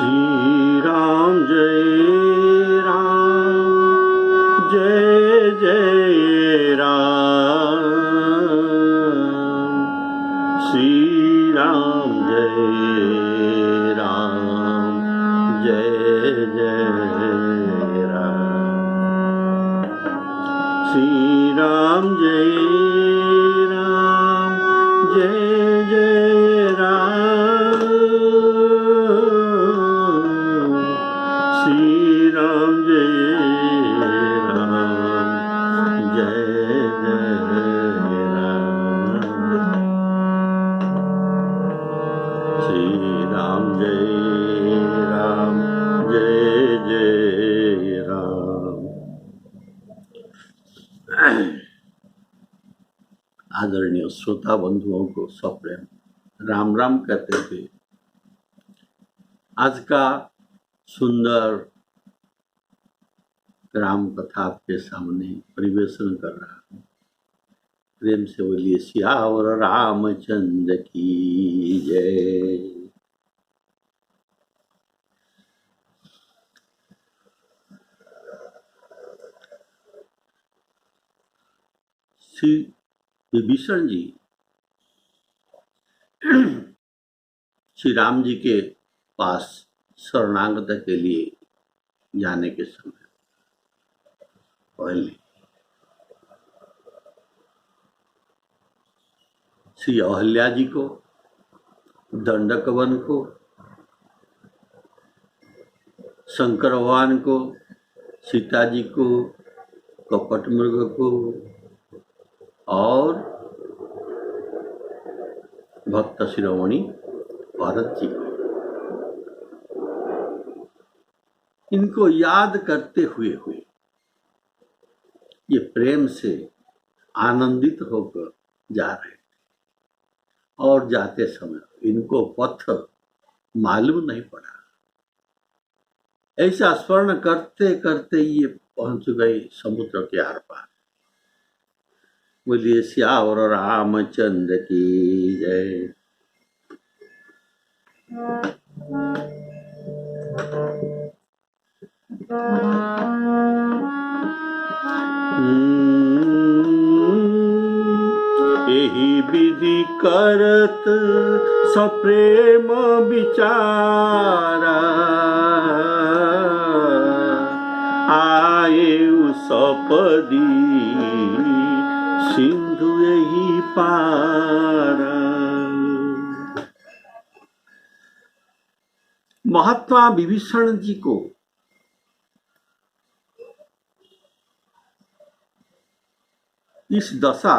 श्री राम जय राम जय जय राम। श्री राम जय राम जय जय राम। श्री राम जय राम जय जय राम। श्री राम जय राम जय जय राम। श्री राम जय राम जय जय राम। आदरणीय श्रोता बंधुओं को सप्रेम राम राम कहते हुए आज का सुंदर राम कथा आपके सामने परिवेशन कर रहा हूँ। प्रेम से बोलिए सियावर रामचंद्र की जय। श्री विभीषण जी श्री राम जी के पास शरणागत के लिए जाने के समय पहले श्री अहल्या जी को, दंडकवन को, शंकर भगवान को, सीता जी को, कपट मृग को और भक्त शिरोमणि भरत जी को, इनको याद करते हुए ये प्रेम से आनंदित होकर जा रहे थे और जाते समय इनको पथ मालूम नहीं पड़ा। ऐसा स्मरण करते करते ये पहुंच गए समुद्र के आर पार। बोलिए सियावर रामचंद्र की जय। एहि विधि करत सप्रेम विचारा, आए सपदी सिंधु यही पारा। महात्मा विभीषण जी को इस दशा,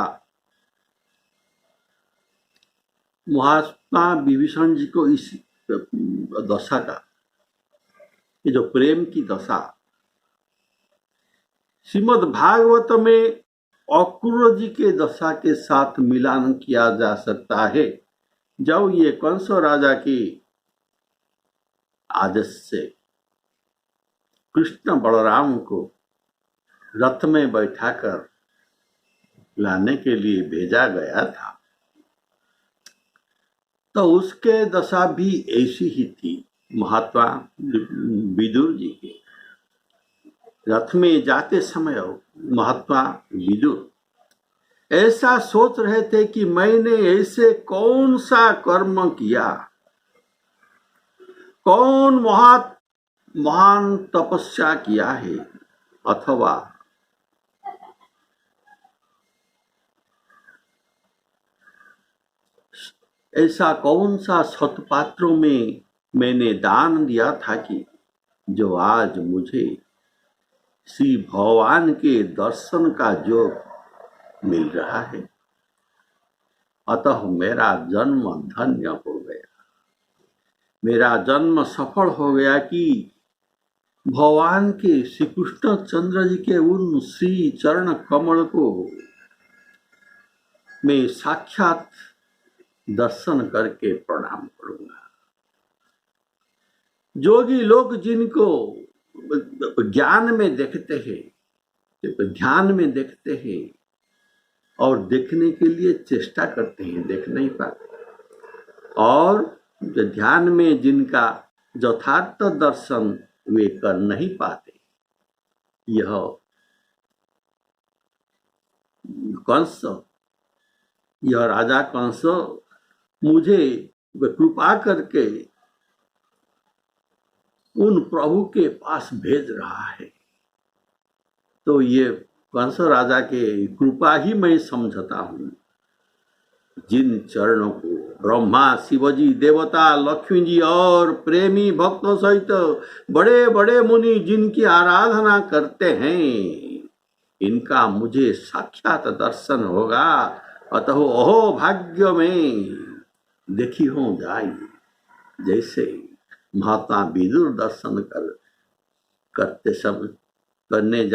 महात्मा विभीषण जी को इस दशा का, ये जो प्रेम की दशा श्रीमद् भागवत में अक्रूर जी के दशा के साथ मिलान किया जा सकता है। जब ये कंस राजा के आदेश से कृष्ण बलराम को रथ में बैठाकर लाने के लिए भेजा गया था, तो उसके दशा भी ऐसी ही थी। महात्मा विदुर जी के रथ में जाते समय महात्मा विदुर ऐसा सोच रहे थे कि मैंने ऐसे कौन सा कर्म किया, कौन महान तपस्या किया है, अथवा ऐसा कौन सा सत्पात्रों में मैंने दान दिया था कि जो आज मुझे श्री भगवान के दर्शन का योग मिल रहा है। अतः मेरा जन्म धन्य हो गया, मेरा जन्म सफल हो गया कि भगवान के श्री कृष्ण चंद्र जी के उन श्री चरण कमल को मैं साक्षात दर्शन करके प्रणाम करूंगा। जोगी लोग जिनको ज्ञान में देखते हैं, ध्यान में देखते हैं और देखने के लिए चेष्टा करते हैं, देख नहीं पाते। और ध्यान में जिनका यथार्थ दर्शन वे कर नहीं पाते। यह कंस, यह राजा कंस मुझे कृपा करके उन प्रभु के पास भेज रहा है। तो ये कंस राजा के कृपा ही मैं समझता हूँ। जिन चरणों को ब्रह्मा, शिवजी, देवता, लक्ष्मी जी और प्रेमी भक्तों सहित बड़े बड़े मुनि जिनकी आराधना करते हैं, इनका मुझे साक्षात दर्शन होगा। अतः अहो भाग्य में देखी हो जाए। जैसे महात्मा विदुर दर्शन करते समय करने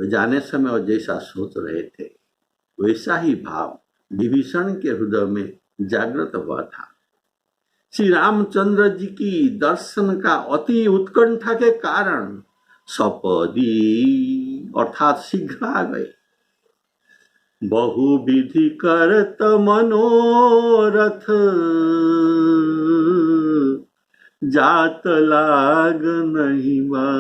जाने समय और जैसा सोच रहे थे, वैसा ही भाव विभीषण के हृदय में जागृत हुआ था। श्री रामचंद्र जी की दर्शन का अति उत्कंठा के कारण सपदी अर्थात शीघ्र आ गए। बहुविधि करत मनोरथ जात लाग नहीं बार।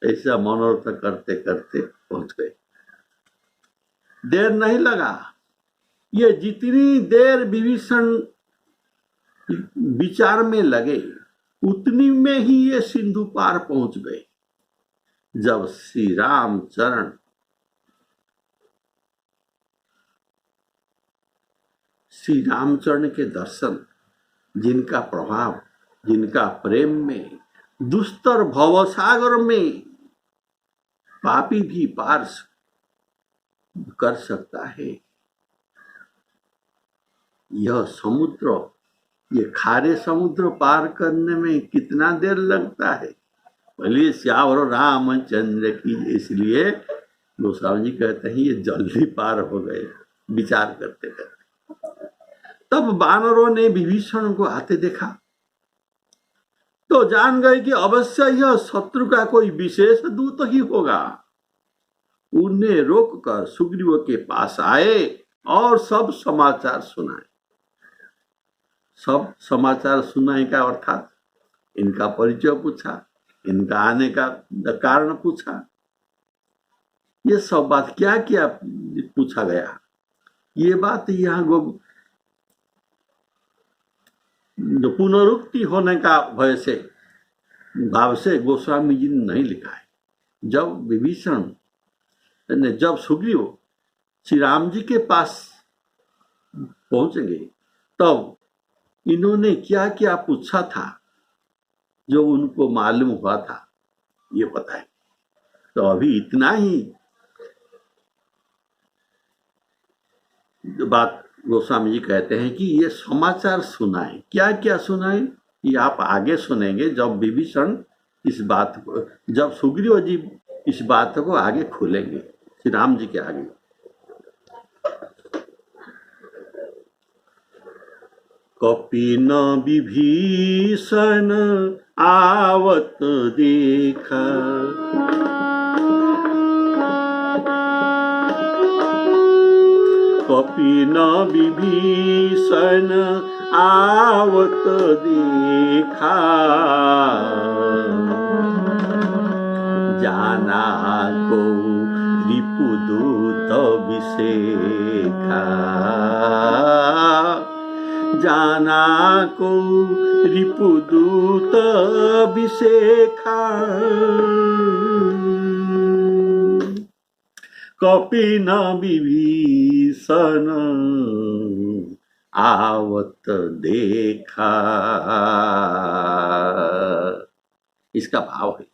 ऐसा मनोरथ करते करते पहुंच गए। देर नहीं लगा। ये जितनी देर विभीषण विचार में लगे, उतनी में ही ये सिंधु पार पहुंच गए। जब श्री रामचरण श्री रामचरण के दर्शन, जिनका प्रभाव, जिनका प्रेम में दुस्तर भवसागर में पापी भी पार कर सकता है। यह समुद्र, ये खारे समुद्र पार करने में कितना देर लगता है। बोलिए श्यावर रामचंद्र की। इसलिए गोस्वामी जी कहते हैं ये जल्दी पार हो गए विचार करते करते। तब वानरों ने विभीषण को आते देखा तो जान गए कि अवश्य यह शत्रु का कोई विशेष दूत ही होगा। उन्हें रोककर सुग्रीव के पास आए और सब समाचार सुनाए। सब समाचार सुनाए का अर्थात इनका परिचय पूछा, इनका आने का कारण पूछा। ये सब बात क्या क्या पूछा गया, ये बात यहाँ जो पुनरुक्ति होने का भय से भाव से गोस्वामी जी ने नहीं लिखा है। जब विभीषण ने, जब सुग्रीव श्री राम जी के पास पहुंचेंगे तब इन्होंने क्या क्या पूछा था जो उनको मालूम हुआ था, ये पता है। तो अभी इतना ही बात गोस्वामी जी कहते हैं कि ये समाचार सुनाए। क्या क्या सुनाए ये आप आगे सुनेंगे, जब विभीषण इस बात को, जब सुग्रीव जी इस बात को आगे खोलेंगे श्री राम जी के आगे। कपिन विभीषण आवत देखा, कपिन विभीषण आवत देखा, जाना को रिपुदूत विषेखा, जाना को रिपुदूत विषेखा, कपिन विभीषण आवत देखा। इसका भाव है,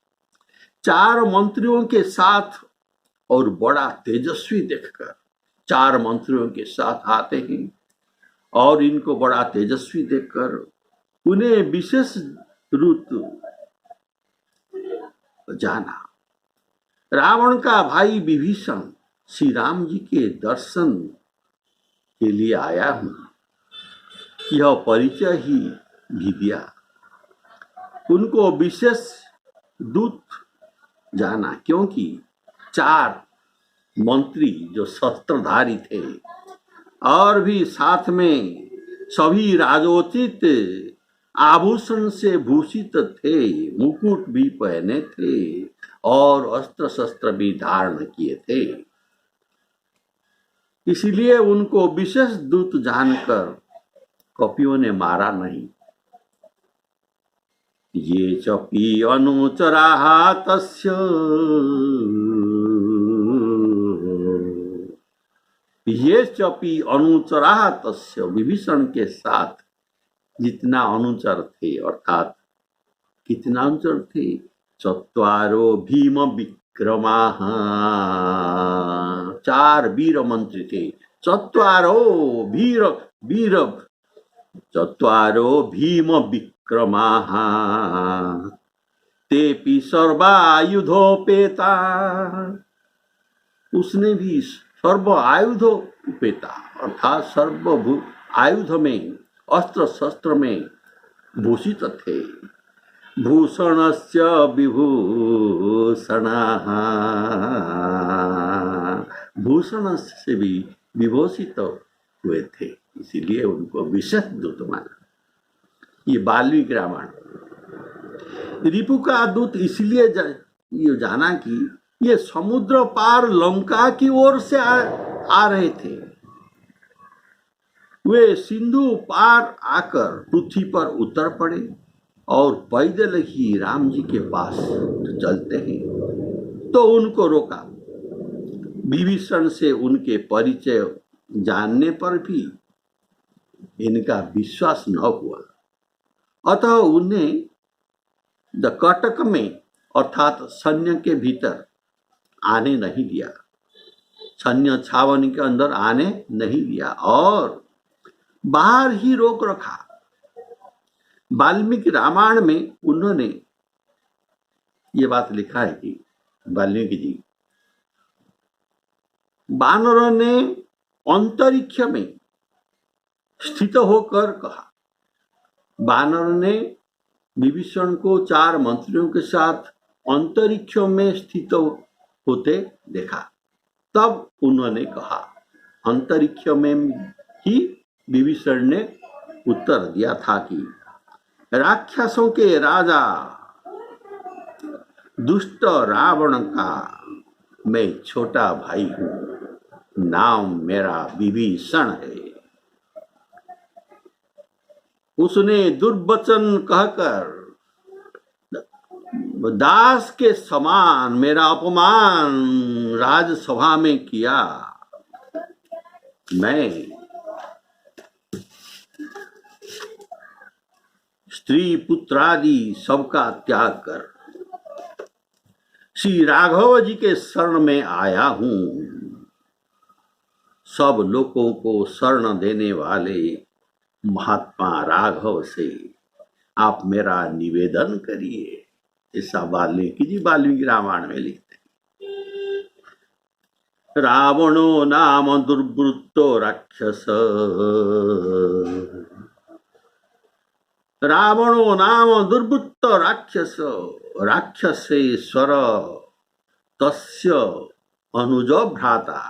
चार मंत्रियों के साथ और बड़ा तेजस्वी देखकर, चार मंत्रियों के साथ आते हैं और इनको बड़ा तेजस्वी देखकर उन्हें विशेष रूप जाना। रावण का भाई विभीषण श्री राम जी के दर्शन के लिए आया हूं, यह परिचय ही भी दिया। उनको विशेष दूत जाना, क्योंकि चार मंत्री जो शस्त्रधारी थे और भी साथ में सभी राजोचित आभूषण से भूषित थे, मुकुट भी पहने थे और अस्त्र शस्त्र भी धारण किए थे। इसलिए उनको विशेष दूत जानकर कपियों ने मारा नहीं। ये चपि अनुचराः तस्य, ये चपि अनुचराः तस्य, विभीषण के साथ जितना अनुचर थे, अर्थात कितना अनुचर थे, चत्वारो भीम विक्रमाः, 4 वीर मंत्री थे। चत्वारो वीर वीर चत्वारो भीम विक्रमाः तेपि सर्वायुधोपेता, उसने भी सर्व आयुधोपेता अर्थात सर्व आयुध में, अस्त्र शस्त्र में भूषित थे। भूषणस्य विभूषणाः, भूषण से भी विभूषित हुए थे, इसीलिए उनको विशेष दूत माना। ये वाल्मीकि रामायण। रिपु का दूत इसलिए ये जाना कि ये समुद्र पार लंका की ओर से आ रहे थे। वे सिंधु पार आकर पृथ्वी पर उतर पड़े और पैदल ही राम जी के पास चलते हैं, तो उनको रोका। विभीषण से उनके परिचय जानने पर भी इनका विश्वास न हुआ, अतः उन्हें कटक में अर्थात सैन्य के भीतर आने नहीं दिया, सैन्य छावनी के अंदर आने नहीं दिया और बाहर ही रोक रखा। वाल्मीकि रामायण में उन्होंने ये बात लिखा है कि वाल्मीकि जी, वानरों ने अंतरिक्ष में स्थित होकर कहा, वानर ने विभीषण को 4 मंत्रियों के साथ अंतरिक्ष में स्थित होते देखा। तब उन्होंने कहा, अंतरिक्ष में ही विभीषण ने उत्तर दिया था कि राक्षसों के राजा दुष्ट रावण का मैं छोटा भाई हूं, नाम मेरा विभीषण है। उसने दुर्वचन कहकर दास के समान मेरा अपमान राजसभा में किया। मैं स्त्री पुत्रादि सबका त्याग कर श्री राघव जी के शरण में आया हूं। सब लोगों को शरण देने वाले महात्मा राघव से आप मेरा निवेदन करिए, ऐसा वाल्मीकि जी वाल्मीकि रामायण में लिखते हैं। रावणो नाम दुर्वृत्तो राक्षस, रावणो नाम दुर्वृत्त राक्षस, राक्षसेश्वर तस्य अनुज भ्राता,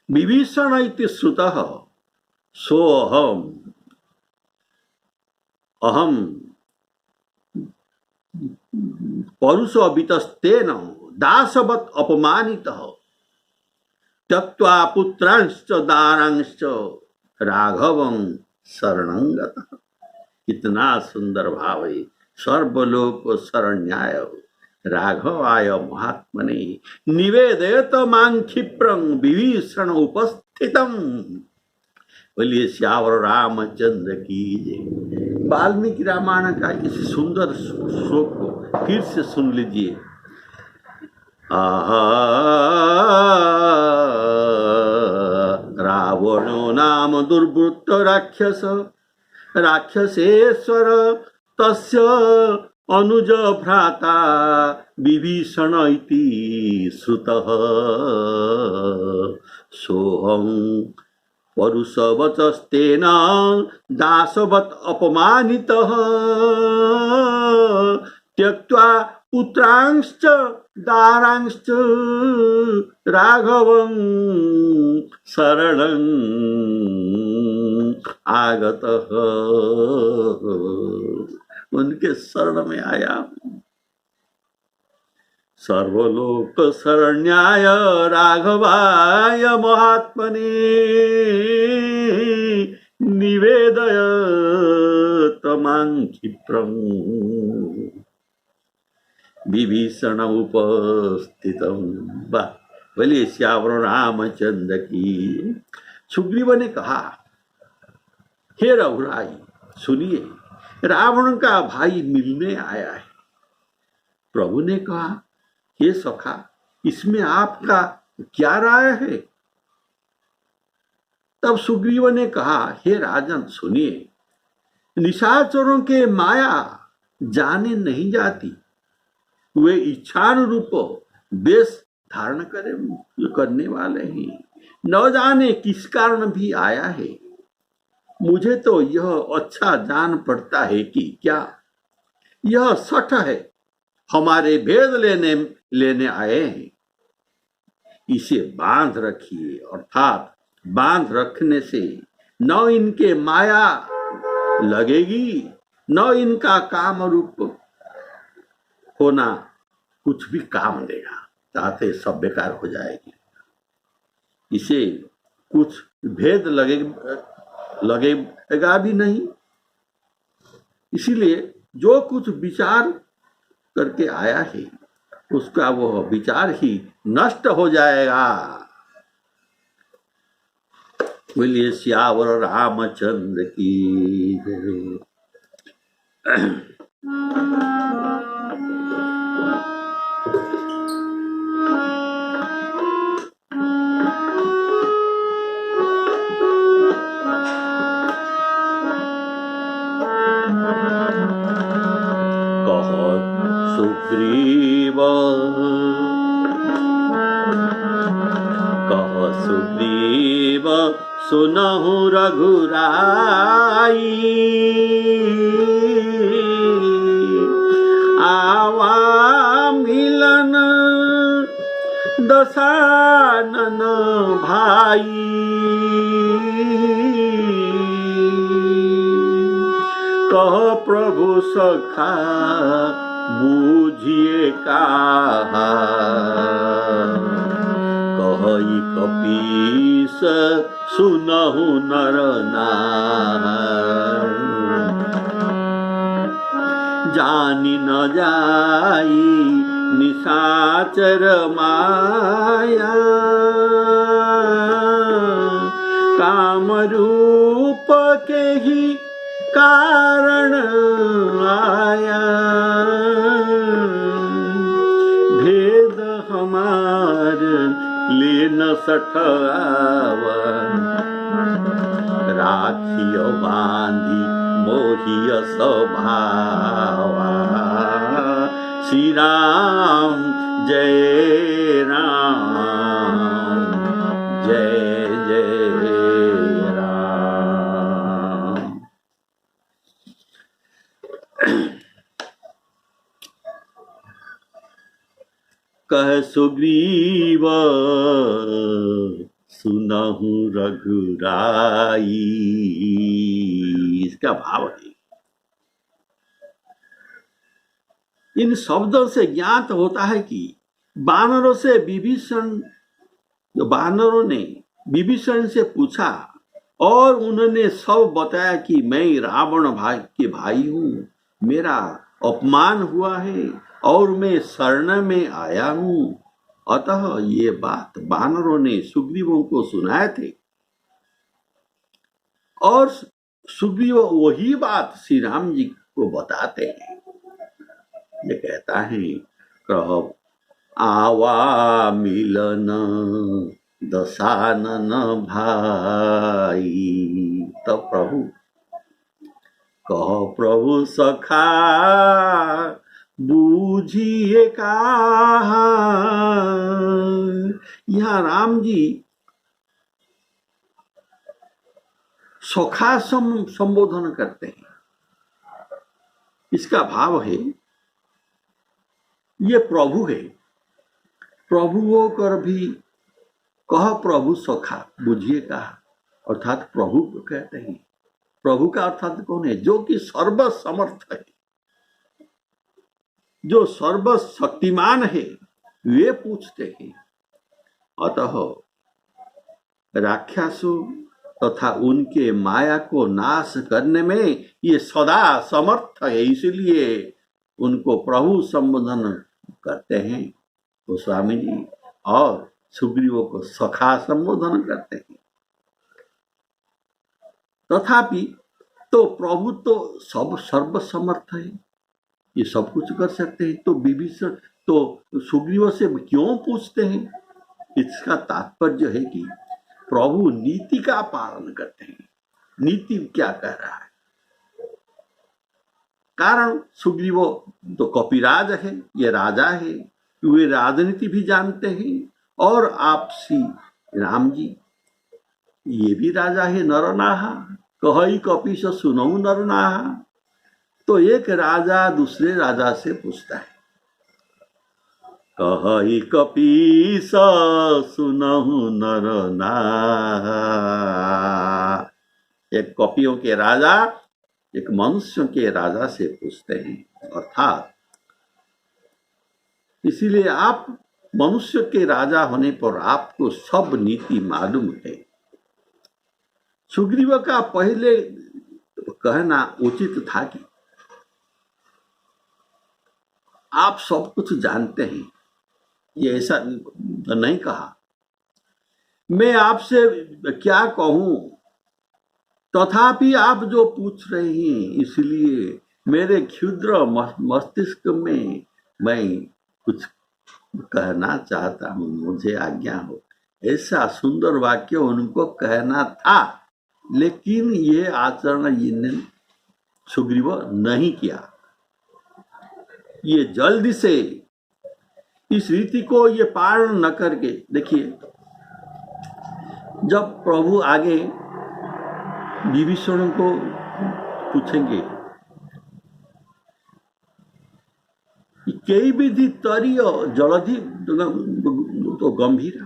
विभीषण इति श्रुतः सोऽहम् अहम परुषवितस्तेन दासवत् अपमानितः त्यक्त्वा पुत्रांश्च दारांश्च राघवं शरणं गतः। कितना सुंदर भाव है। सर्वलोक शरण्याय राघवाय महात्मने निवेदयत मां क्षिप्रं विभीषण उपस्थितम। बोलिए श्यावर रामचंद्र की जय। वाल्मीकि रामायण का इस सुंदर श्लोक को फिर से सुन लीजिए। रावणो नाम दुर्वृत्त राक्षस, राक्षसेश्वर तस्य अनुज भ्राता, विभीषण इति श्रुतः सोऽहं परुषवचस्तेन दासवत् अपमानितः त्यक्त्वा पुत्रांश्च दारांश्च राघवं शरणं आगत, उनके शरण में आया हूं। सर्वलोक शरण्याय राघवाय महात्मने निवेदय तमां क्षिप्रम् विभीषण उपस्थितम्। वाह, बोलिए श्यावर रामचंद्र की। सुग्रीव ने कहा, हे रघुराई सुनिए, रावण का भाई मिलने आया है। प्रभु ने कहा, हे सखा, इसमें आपका क्या राय है? तब सुग्रीव ने कहा, हे राजन सुनिए, निशाचरों के माया जाने नहीं जाती। वे इच्छानुरूप वेश धारण करने वाले ही, न जाने किस कारण भी आया है। मुझे तो यह अच्छा जान पड़ता है कि क्या यह सठ है, हमारे भेद लेने आए हैं। इसे बांध रखिए, अर्थात बांध रखने से न इनके माया लगेगी, न इनका काम रूप होना कुछ भी काम देगा, चाहते सब बेकार हो जाएगी। इसे कुछ भेद लगेगा भी नहीं। इसीलिए जो कुछ विचार करके आया है उसका वह विचार ही नष्ट हो जाएगा। बोलिए श्यावर रामचंद्र की जय। सुग्रीव सुनहु रघुराई, आवा मिलन दशानन भाई। कह प्रभु सखा बूझिए कहा, कहि कपीस सुनहु नर नार। जानि न जाई निशाचर माया, काम रूप के ही कारण आया। भेद हमार ले न सठावा, राखियो बांधी मोहिय स्वभावा। श्री राम जय राम, जय जय राम। कह सुग्रीव सुनहु रघुराई। इसका भाव है, इन शब्दों से ज्ञात होता है कि वानरों ने विभीषण से पूछा और उन्होंने सब बताया कि मैं रावण के भाई हूं, मेरा अपमान हुआ है और मैं शरण में आया हूं। अतः ये बात वानरों ने सुग्रीवों को सुनाए थे और सुग्रीव वही बात श्री राम जी को बताते हैं। ये कहता है, कह आवा मिलन दशानन भाई। तब प्रभु कह प्रभु सखा बूझिए कहा। यहाँ राम जी सखा संबोधन करते हैं। इसका भाव है, ये प्रभु है, प्रभु होकर भी कह प्रभु सखा, बुझिए कहा, अर्थात प्रभु को कहते हैं प्रभु का अर्थात कौन है? जो कि सर्वसमर्थ है, जो सर्वशक्तिमान है, वे पूछते हैं। अतः राक्षसों तथा उनके माया को नाश करने में ये सदा समर्थ है, इसलिए उनको प्रभु संबोधन करते हैं गोस्वामी जी, और सुग्रीव को सखा संबोधन करते हैं। तथापि तो प्रभु तो सब सर्वसमर्थ है, ये सब कुछ कर सकते हैं, तो विभीषण तो सुग्रीव से क्यों पूछते हैं? इसका तात्पर्य है कि प्रभु नीति का पालन करते हैं। नीति क्या कह रहा है? कारण सुग्रीव तो कपिराज है, ये राजा है, वे राजनीति भी जानते हैं, और आप श्री राम जी ये भी राजा है, नरनाहा कहई कपीस सुनऊ नरनाहा। तो एक राजा दूसरे राजा से पूछता है, कहई कपीस सुनहु नरनाहा। एक कपियों के राजा एक मनुष्य के राजा से पूछते हैं, अर्थात इसीलिए आप मनुष्य के राजा होने पर आपको सब नीति मालूम है। सुग्रीव का पहले कहना उचित था कि आप सब कुछ जानते हैं, ये ऐसा नहीं कहा। मैं आपसे क्या कहूं, तथापि आप जो पूछ रहे हैं, इसलिए मेरे क्षुद्र मस्तिष्क में मैं कुछ कहना चाहता हूं, मुझे आज्ञा हो। ऐसा सुंदर वाक्य उनको कहना था, लेकिन ये आचरण इन्होंने सुग्रीव नहीं किया। ये जल्दी से इस रीति को ये पालन न करके, देखिए जब प्रभु आगे विभीषण को पूछेंगे कई विधि तरीय जलधि तो गंभीर,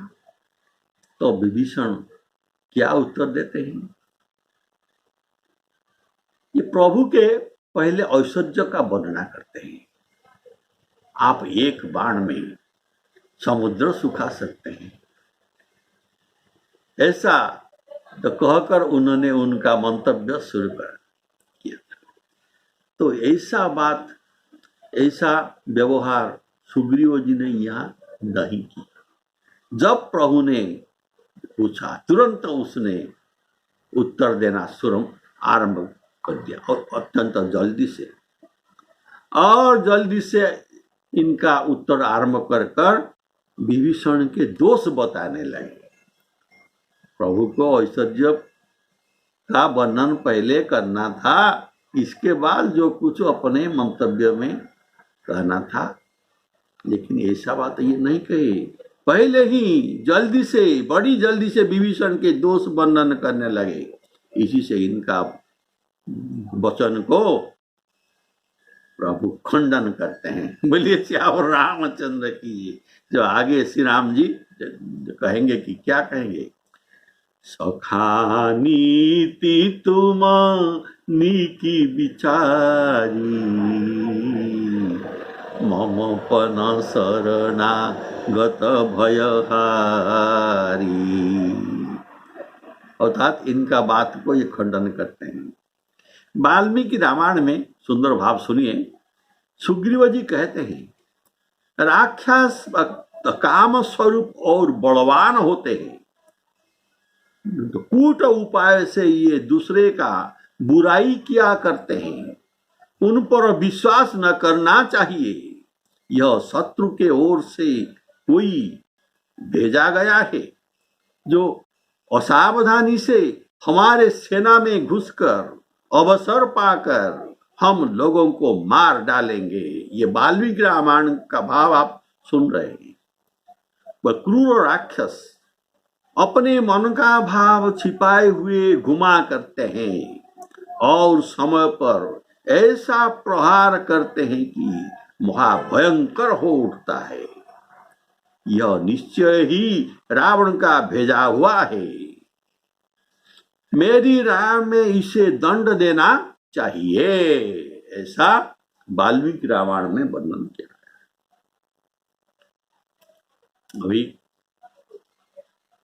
तो विभीषण क्या उत्तर देते हैं? ये प्रभु के पहले ऐश्वर्य का वर्णना करते हैं। आप एक बाण में समुद्र सुखा सकते हैं, ऐसा तो कहकर उन्होंने उनका मंतव्य शुरू कर किया। तो ऐसा बात, ऐसा व्यवहार सुग्रीव जी ने यहाँ नहीं किया। जब प्रभु ने पूछा, तुरंत उसने उत्तर देना शुरू आरंभ कर दिया, और अत्यंत जल्दी से, और जल्दी से इनका उत्तर आरंभ कर कर विभीषण के दोष बताने लगे। प्रभु को ऐश्वर्य का वर्णन पहले करना था, इसके बाद जो कुछ अपने मंतव्य में कहना था, लेकिन ऐसा बात ये नहीं कही। पहले ही जल्दी से, बड़ी जल्दी से विभीषण के दोष वर्णन करने लगे। इसी से इनका वचन को प्रभु खंडन करते हैं। बोलिए श्याम रामचंद्र की। जो आगे श्री राम जी कहेंगे कि क्या कहेंगे, सखा नीति तुम नीकी विचारी, मम पन शरणा गत भयहारी। अर्थात इनका बात को ये खंडन करते हैं। वाल्मीकि रामायण में सुंदर भाव सुनिए। सुग्रीव जी कहते हैं, राक्षस काम स्वरूप और बलवान होते हैं, तो कूट उपाय से ये दूसरे का बुराई किया करते हैं, उन पर विश्वास न करना चाहिए। यह शत्रु के ओर से कोई भेजा गया है, जो असावधानी से हमारे सेना में घुसकर अवसर पाकर हम लोगों को मार डालेंगे। ये वाल्मीकि रामायण का भाव आप सुन रहे हैं। वह क्रूर राक्षस अपने मन का भाव छिपाए हुए घुमा करते हैं, और समय पर ऐसा प्रहार करते हैं कि महाभयंकर हो उठता है। यह निश्चय ही रावण का भेजा हुआ है। मेरी राय में इसे दंड देना चाहिए, ऐसा वाल्मीकि रामायण में वर्णन किया। अभी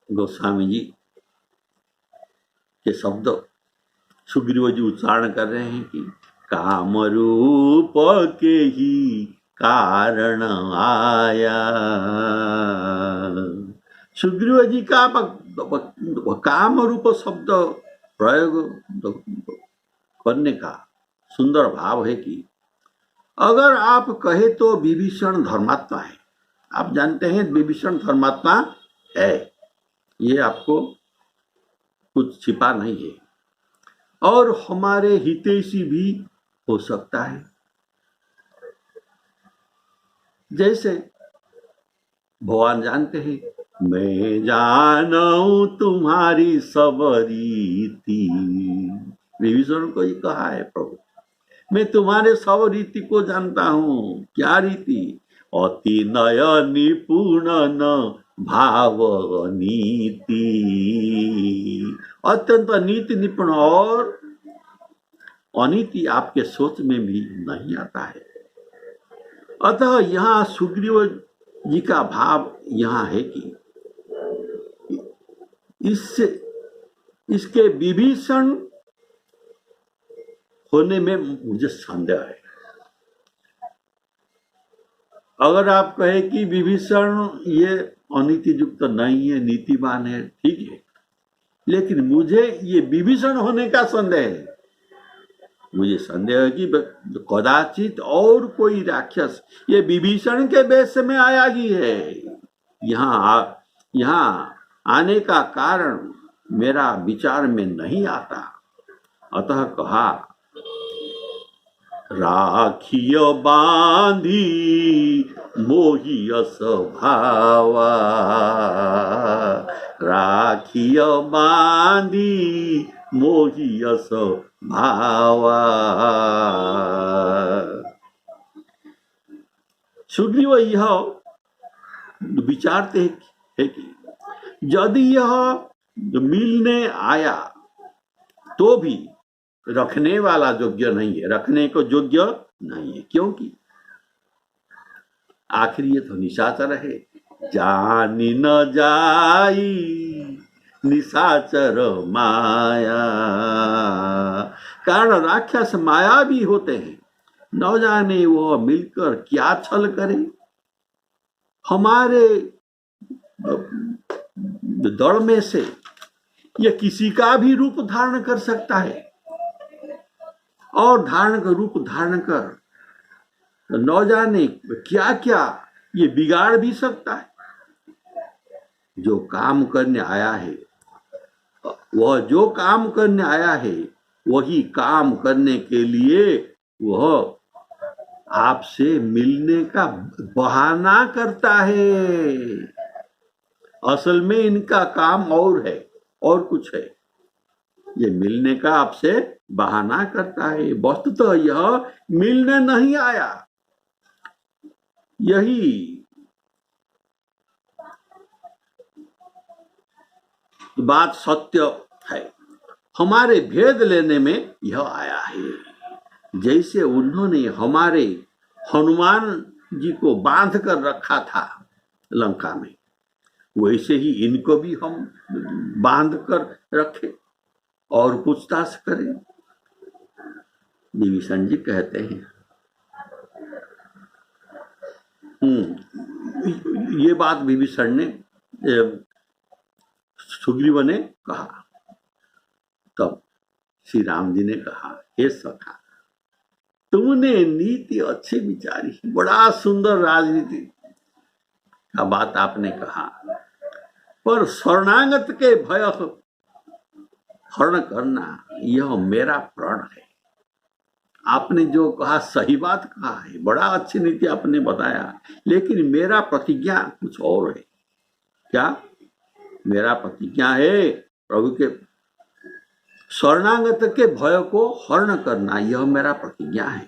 गोस्वामी जी के शब्द सुग्रीव जी उच्चारण कर रहे हैं कि काम रूप के ही कारण आया। सुग्रीव जी का काम रूप शब्द प्रयोग करने का सुंदर भाव है कि अगर आप कहे तो विभीषण धर्मात्मा है। आप जानते हैं विभीषण धर्मात्मा है, ये आपको कुछ छिपा नहीं है, और हमारे हितैषी भी हो सकता है। जैसे भगवान जानते हैं, मैं जानू तुम्हारी सब रीति। विभीषण को ही कहा है प्रभु, मैं तुम्हारे सब रीति को जानता हूँ। क्या रीति? अति नय निपुण न भाव नीति। अत्यंत नीति निपुण और अनीति आपके सोच में भी नहीं आता है। अतः यहाँ सुग्रीव जी का भाव यहाँ है कि इसके विभीषण होने में मुझे संदेह है। अगर आप कहें कि विभीषण ये अनीति युक्त नहीं है, नीतिवान है, ठीक है, लेकिन मुझे ये विभीषण होने का संदेह है। मुझे संदेह है कि कदाचित और कोई राक्षस ये विभीषण के वेश में आया ही है। यहाँ आने का कारण मेरा विचार में नहीं आता। अतः कहा, राखिय बांधी मोहिय स्वभावा, राखिय बांधी मोहिय स्वभावा। सुग्रीव यह विचारते है कि यदि यह मिलने आया तो भी रखने वाला योग्य नहीं है, रखने को योग्य नहीं है। क्योंकि आखिर ये तो निशाचर है, जानी न जाई निशाचर माया। कारण राक्षस माया भी होते हैं, न जाने वो मिलकर क्या छल करे। हमारे दल में से ये किसी का भी रूप धारण कर सकता है, और रूप धारण कर न जाने क्या क्या ये बिगाड़ भी सकता है। जो काम करने आया है, वह जो काम करने आया है वही काम करने के लिए वह आपसे मिलने का बहाना करता है। असल में इनका काम और है, और कुछ है। ये मिलने का आपसे बहाना करता है। वस्तुतः यह मिलने नहीं आया। यही बात सत्य है। हमारे भेद लेने में यह आया है। जैसे उन्होंने हमारे हनुमान जी को बांध कर रखा था लंका में, वैसे ही इनको भी हम बांध कर रखे और पूछताछ करें। विभीषण जी कहते हैं, ये बात विभीषण ने सुग्रीव ने कहा। तब श्री राम जी ने कहा, हे सखा, तुमने नीति अच्छी विचारी, बड़ा सुंदर राजनीति का बात आपने कहा, पर शरणागत के भय हरण करना यह मेरा प्रण है। आपने जो कहा सही बात कहा है, बड़ा अच्छी नीति आपने बताया, लेकिन मेरा प्रतिज्ञा कुछ और है। क्या? मेरा प्रतिज्ञा है प्रभु के शरणागत के भय को हरण करना, यह मेरा प्रतिज्ञा है।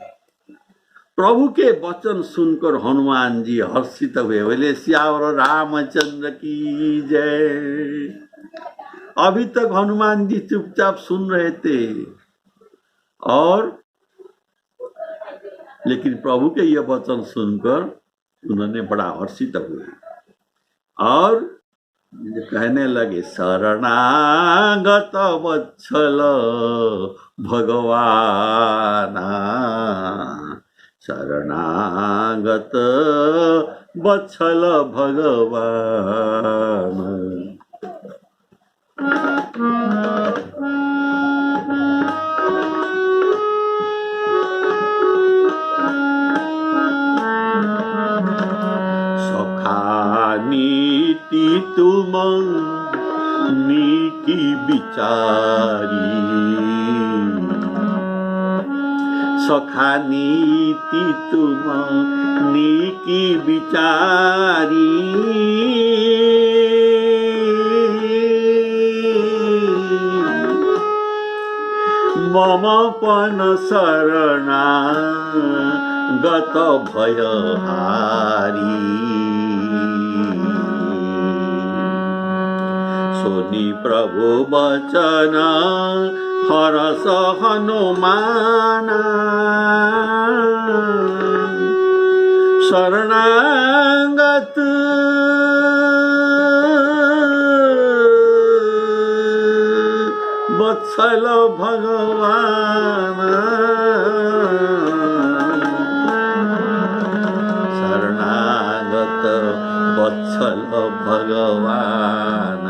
प्रभु के वचन सुनकर हनुमान जी हर्षित हुए, बोले सियावर रामचंद्र की जय। अभी तक हनुमान जी चुपचाप सुन रहे थे, और लेकिन प्रभु के यह वचन सुनकर उन्होंने बड़ा हर्षित हुए और कहने लगे, शरणागत वत्सल भगवान, शरणागत वत्सल भगवान। नीति तुम नीति विचारी, सखा नीति तुम नीति विचारी, मम पन शरणागत भयहारी, सुनि प्रभु वचन हरस हनुमान, शरणागत वत्सल भगवान, शरणागत वत्सल भगवान।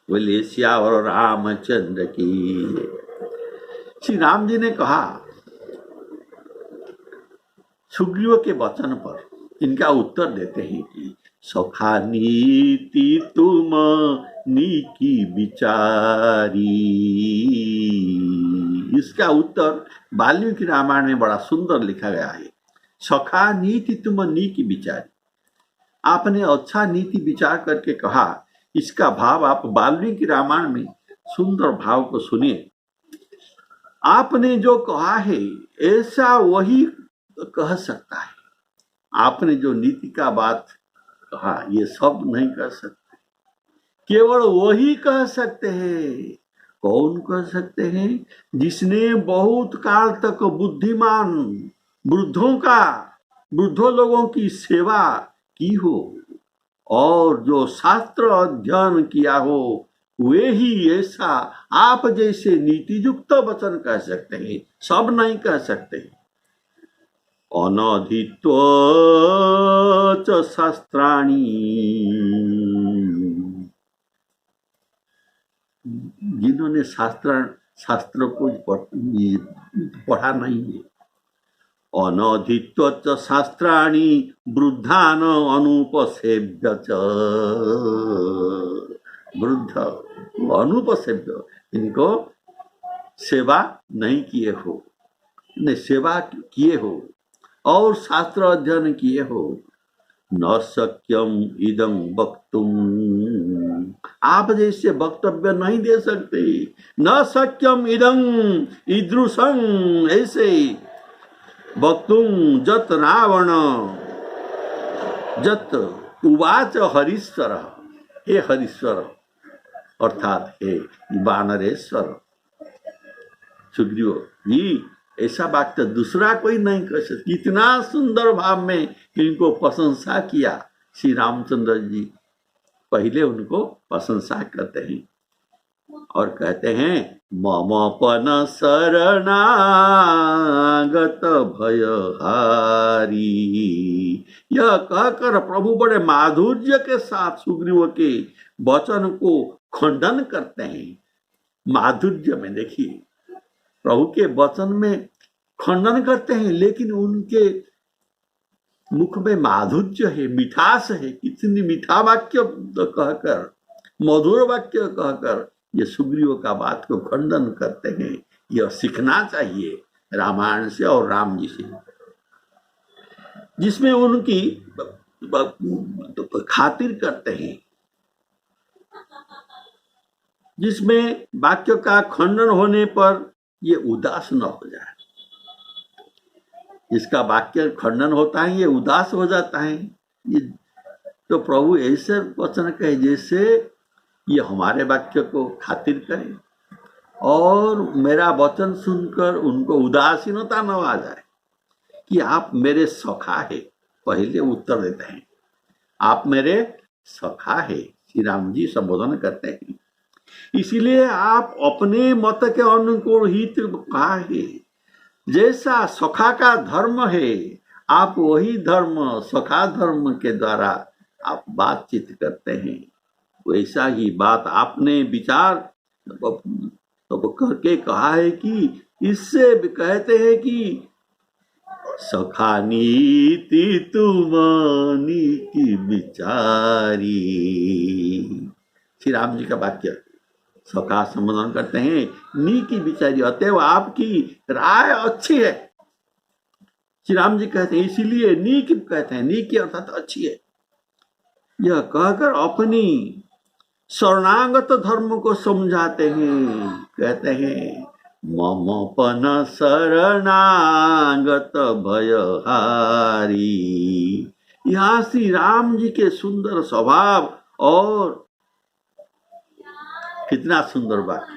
बोले सियावर रामचंद्र की। श्री राम जी ने कहा सुग्रीव के वचन पर इनका उत्तर देते हैं कि सखा नीति तुम नीकी विचारी। इसका उत्तर वाल्मीकि रामायण में बड़ा सुंदर लिखा गया है। सखा नीति तुम नीकी विचारी, आपने अच्छा नीति विचार करके कहा। इसका भाव आप वाल्मीकि रामायण में सुंदर भाव को सुनिए। आपने जो कहा है ऐसा वही कह सकता है। आपने जो नीति का बात कहा ये सब नहीं कह सकते, केवल वही कह सकते हैं। कौन कह सकते हैं? जिसने बहुत काल तक बुद्धिमान वृद्धों लोगों की सेवा की हो और जो शास्त्र अध्ययन किया हो, वे ही ऐसा आप जैसे नीति युक्त वचन कह सकते हैं, सब नहीं कह सकते। अनधित्व च शास्त्राणि, जिन्होंने शास्त्र को पढ़ा नहीं है। अनधित्व च शास्त्राणि वृद्धान अनुपसेव्य च, वृद्ध अनुपसेव्य, इनको सेवा नहीं किए हो, ने सेवा किए हो और शास्त्र अध्ययन किए हो। न शक्यम इदं वक्तुम, आप जैसे वक्तव्य नहीं दे सकते। न शक्यम इदं ईदृशं, ऐसे वक्तुम जत रावण जत उवाच हरीश्वर, हे हरीश्वर अर्थात हे वानरेश्वर सुग्रीव जी, ऐसा वाक्य दूसरा कोई नहीं कर सकता। इतना सुंदर भाव में इनको प्रशंसा किया श्री रामचंद्र जी। पहले उनको प्रशंसा करते हैं और कहते हैं ममपन शरणागत भयहारी। यह कहकर प्रभु बड़े माधुर्य के साथ सुग्रीव के वचन को खंडन करते हैं। माधुर्य में देखिए, प्रभु के वचन में खंडन करते हैं, लेकिन उनके मुख में माधुर्य है, मिठास है। कितनी मीठा वाक्य कहकर, मधुर वाक्य कहकर ये सुग्रीव का बात को खंडन करते हैं। यह सीखना चाहिए रामायण से और राम जी से, जिसमें उनकी खातिर करते हैं, जिसमें वाक्य का खंडन होने पर ये उदास न हो जाए। इसका वाक्य खंडन होता है ये उदास हो जाता है, ये तो प्रभु ऐसे वचन कहे जैसे ये हमारे वाक्य को खातिर करें और मेरा वचन सुनकर उनको उदासीनता न आ जाए कि आप मेरे सखा है। पहले उत्तर देते हैं, आप मेरे सखा है, श्री राम जी संबोधन करते हैं। इसीलिए आप अपने मत के अनुकूल हित कहा है। जैसा सखा का धर्म है, आप वही धर्म सखा धर्म के द्वारा आप बातचीत करते हैं। वैसा ही बात आपने विचार तो करके कहा है कि इससे कहते हैं कि सखा नीति तुमानी की विचारी। श्री राम जी का वाक्य सखा संबोधन करते हैं नी की विचारी, अतएव आपकी राय अच्छी है। श्री राम जी कहते हैं इसीलिए नी की कहते हैं, नी की अर्थात अच्छी है। यह कहकर अपनी शरणागत धर्म को समझाते हैं। कहते हैं ममपन शरणागत भयहारी। यहाँ श्री राम जी के सुंदर स्वभाव और कितना सुंदर वाक्य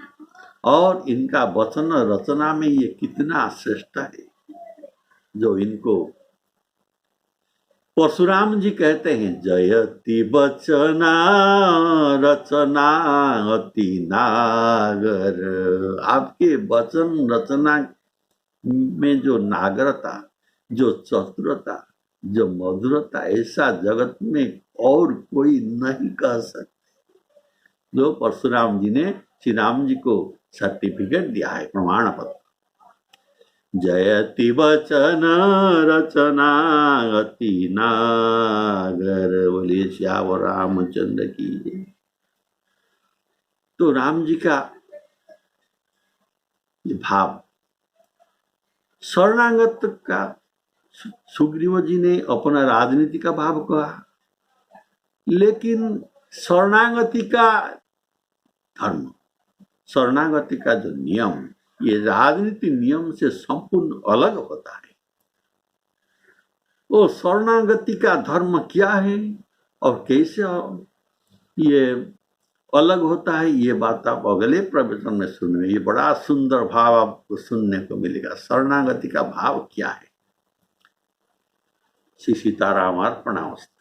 और इनका वचन रचना में ये कितना श्रेष्ठ है, जो इनको परशुराम जी कहते हैं जयति बचना रचना अति नागर। आपके वचन रचना में जो नागरता, जो चतुरता, जो मधुरता, ऐसा जगत में और कोई नहीं कह सकते। जो परशुराम जी ने श्री राम जी को सर्टिफिकेट दिया है, प्रमाण पत्र। जयति वचन रचना अति नागर। बोलिए श्यावर रामचंद्र की जय। तो राम जी का भाव शरणागत का सुग्रीव जी ने अपना राजनीति का भाव कहा, लेकिन शरणागति का धर्म, शरणागति का जो नियम, ये राजनीति नियम से संपूर्ण अलग होता है। वो शरणागति का धर्म क्या है और कैसे ये अलग होता है, ये बात आप अगले प्रवचन में सुनिए। ये बड़ा सुंदर भाव आपको सुनने को मिलेगा। शरणागति का भाव क्या है। श्री सीताराम अर्पणामस्तु।